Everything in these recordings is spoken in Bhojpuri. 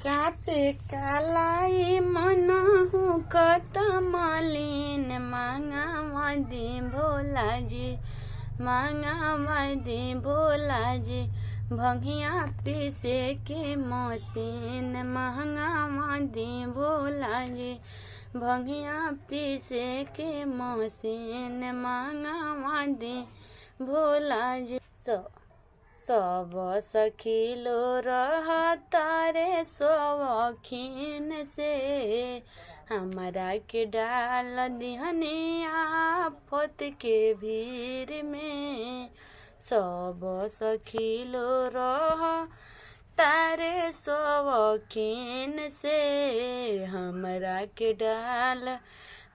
कापे कालाई मनहु कत मलिन मांगा दी भोला जी मांगा दी भोला जी भंगिया पीसे के मशीन महंगा दी भोला जी भंगिया पीसे के मशीन महंगा दी भोला जी। सब सखीलो रहता रे शौकीन से हमरा के डाल दिहनी आफत के भीड़ में। सब सखीलो रहता रे शौकीन से हमरा के डाल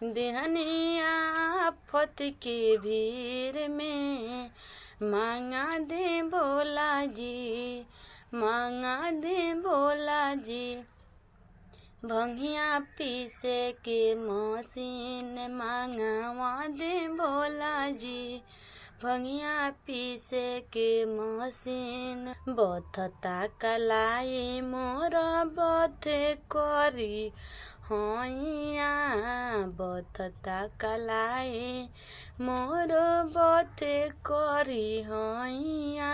दिहनी आफत के भीड़ में। मांगा दे भोला जी मांगा दे भोला जी भंगिया पीसे के मशीन मांगा दे भोला जी भंगिया पीसे के मशीन। बथता कलाई मोर बथे करी हैया बथता कलाई मोर बथे करी हैया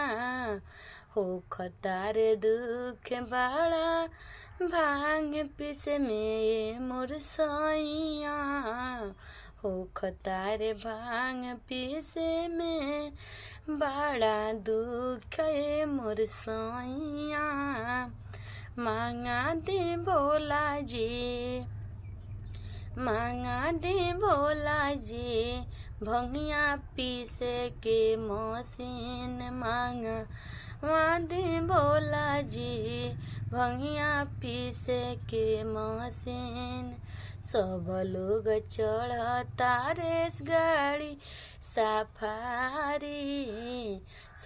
हो खतारे दुख बड़ा भांग पीसे में मोर सैया हो खतारे भांग पीसे में बड़ा दुख मोर सैया। मांगा दे भोला जी मांगा दे भोला जी भंगिया पीसे के मशीन मांगा दे भोला जी भंगिया पीसे के मशीन। सब लोग चढ़ता रेस गाड़ी सफारी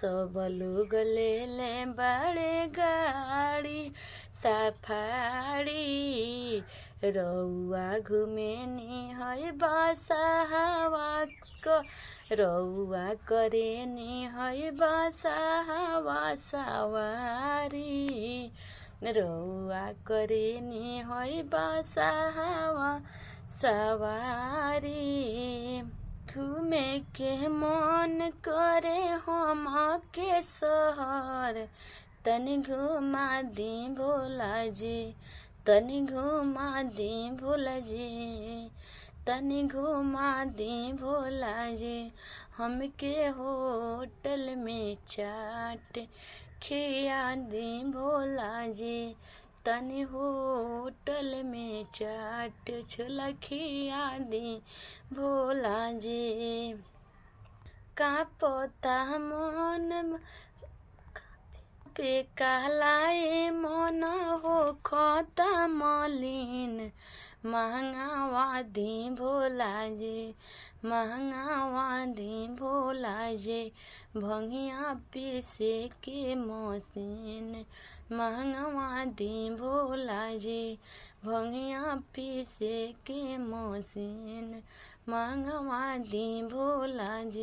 सब लोग ले ले बड़े गाड़ी सफारी रउआ घुमेनी है बासा हवा को रउआ करेनी है बासा हवा सवारी रउआ करेनी है बासा हवा सवारी। घूमे के मन करे हम के शहर तनी घुमा दी भोला जी तनी घुमा दी भोला जी तनी घुमा दी भोला जी हमके होटल में चाट खिया दी भोला जी तनी होटल में चाट छोला खिया दी भोला जी। कांपता मन पे कहलाए मन हो खता मलिन महंगा दी भोला जी महंगा दी भोला जी भंगिया पीसे के मशीन महंगा दी भोला जी भंगिया पीसे के मशीन महंगा दी भोला जी।